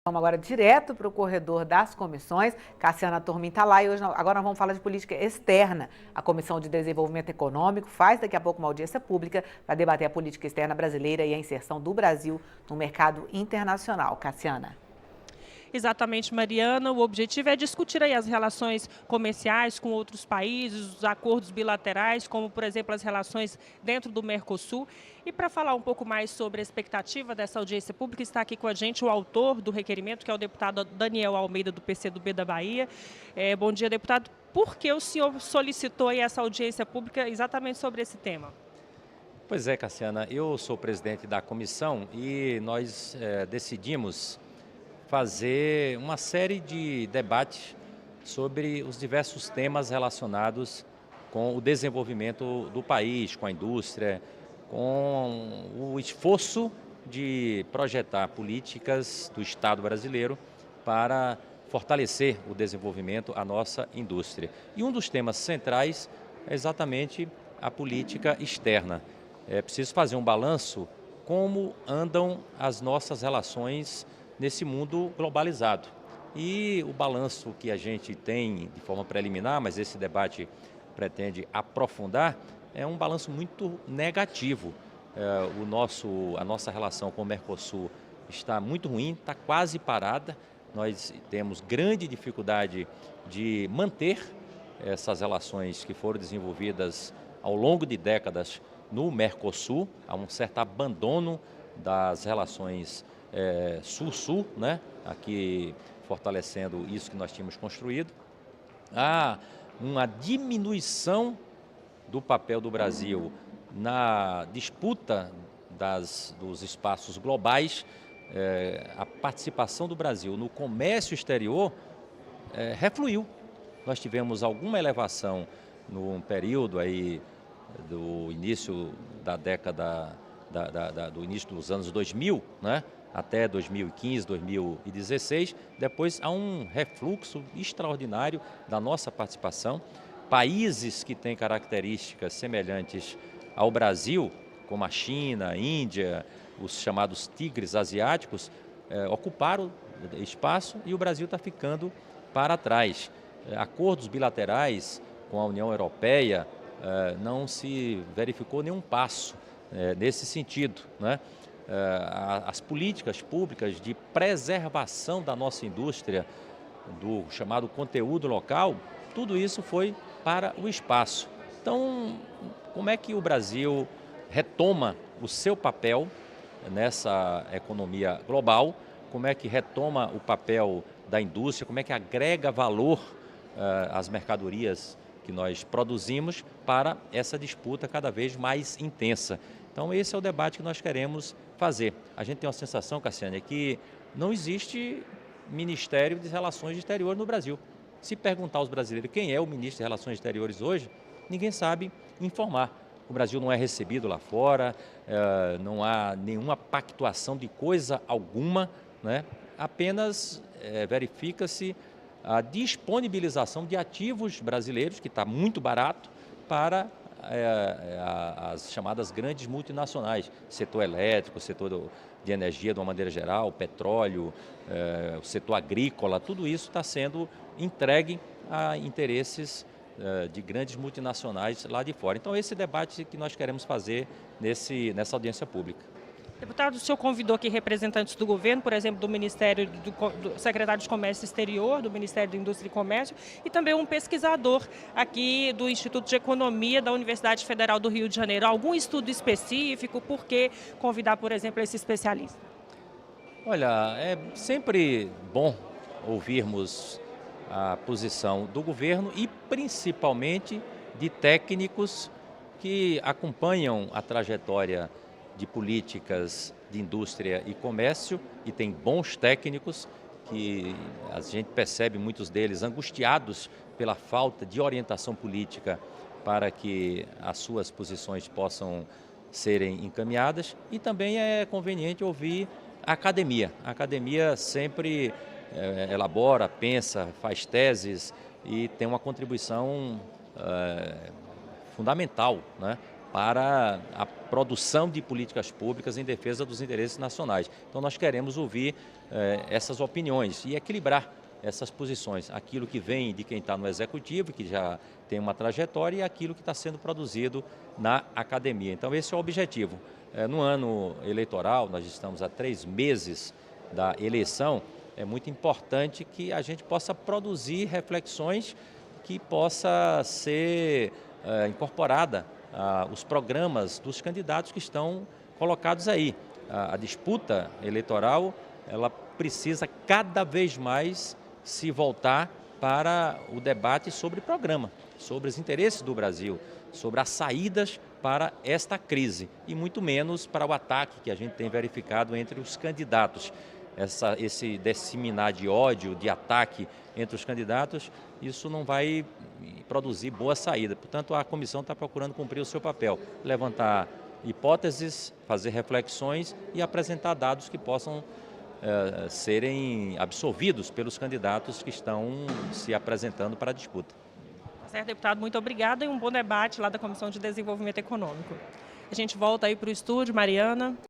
Vamos agora direto para o corredor das comissões. Cassiana Tormin está lá e agora nós vamos falar de política externa. A Comissão de Desenvolvimento Econômico faz daqui a pouco uma audiência pública para debater a política externa brasileira e a inserção do Brasil no mercado internacional. Cassiana. Exatamente, Mariana. O objetivo é discutir aí as relações comerciais com outros países, os acordos bilaterais, como, por exemplo, as relações dentro do Mercosul. E para falar um pouco mais sobre a expectativa dessa audiência pública, está aqui com a gente o autor do requerimento, que é o deputado Daniel Almeida, do PCdoB da Bahia. Bom dia, deputado. Por que o senhor solicitou aí essa audiência pública exatamente sobre esse tema? Pois é, Cassiana, eu sou presidente da comissão e nós decidimos fazer uma série de debates sobre os diversos temas relacionados com o desenvolvimento do país, com a indústria, com o esforço de projetar políticas do Estado brasileiro para fortalecer o desenvolvimento, a nossa indústria. E um dos temas centrais é exatamente a política externa. É preciso fazer um balanço como andam as nossas relações nesse mundo globalizado. E o balanço que a gente tem de forma preliminar, mas esse debate pretende aprofundar, é um balanço muito negativo. A nossa relação com o Mercosul está muito ruim, está quase parada. Nós temos grande dificuldade de manter essas relações que foram desenvolvidas ao longo de décadas no Mercosul. Há um certo abandono das relações Sul-Sul, né? Aqui fortalecendo isso que nós tínhamos construído. Há uma diminuição do papel do Brasil na disputa dos espaços globais. A participação do Brasil no comércio exterior refluiu. Nós tivemos alguma elevação no período aí do início da década, do início dos anos 2000, né? Até 2015, 2016, depois há um refluxo extraordinário da nossa participação. Países que têm características semelhantes ao Brasil, como a China, a Índia, os chamados tigres asiáticos, ocuparam espaço e o Brasil está ficando para trás. Acordos bilaterais com a União Europeia, não se verificou nenhum passo nesse sentido, né? As políticas públicas de preservação da nossa indústria, do chamado conteúdo local, tudo isso foi para o espaço. Então, como é que o Brasil retoma o seu papel nessa economia global? Como é que retoma o papel da indústria? Como é que agrega valor às mercadorias que nós produzimos para essa disputa cada vez mais intensa? Então, esse é o debate que nós queremos fazer. A gente tem uma sensação, Cassiane, que não existe Ministério de Relações Exteriores no Brasil. Se perguntar aos brasileiros quem é o ministro de Relações Exteriores hoje, ninguém sabe informar. O Brasil não é recebido lá fora, não há nenhuma pactuação de coisa alguma, né? Apenas verifica-se a disponibilização de ativos brasileiros, que está muito barato, para as chamadas grandes multinacionais, setor elétrico, setor de energia de uma maneira geral, petróleo, o setor agrícola, tudo isso está sendo entregue a interesses de grandes multinacionais lá de fora. Então, esse debate que nós queremos fazer nessa audiência pública. Deputado, o senhor convidou aqui representantes do governo, por exemplo, do Ministério do Secretário de Comércio Exterior, do Ministério da Indústria e Comércio, e também um pesquisador aqui do Instituto de Economia da Universidade Federal do Rio de Janeiro. Algum estudo específico? Por que convidar, por exemplo, esse especialista? Olha, é sempre bom ouvirmos a posição do governo e principalmente de técnicos que acompanham a trajetória de políticas de indústria e comércio, e tem bons técnicos que a gente percebe muitos deles angustiados pela falta de orientação política para que as suas posições possam serem encaminhadas, e também é conveniente ouvir a academia. A academia sempre elabora, pensa, faz teses e tem uma contribuição fundamental, né, para a produção de políticas públicas em defesa dos interesses nacionais. Então nós queremos ouvir essas opiniões e equilibrar essas posições, aquilo que vem de quem está no executivo, que já tem uma trajetória, e aquilo que está sendo produzido na academia. Então esse é o objetivo. No ano eleitoral, nós estamos há 3 meses da eleição, é muito importante que a gente possa produzir reflexões que possa ser incorporada os programas dos candidatos que estão colocados aí. A disputa eleitoral, ela precisa cada vez mais se voltar para o debate sobre programa, sobre os interesses do Brasil, sobre as saídas para esta crise e muito menos para o ataque que a gente tem verificado entre os candidatos. Esse disseminar de ódio, de ataque entre os candidatos, isso não vai produzir boa saída. Portanto, a comissão está procurando cumprir o seu papel, levantar hipóteses, fazer reflexões e apresentar dados que possam serem absorvidos pelos candidatos que estão se apresentando para a disputa. Certo, deputado, muito obrigada e um bom debate lá da Comissão de Desenvolvimento Econômico. A gente volta aí para o estúdio, Mariana.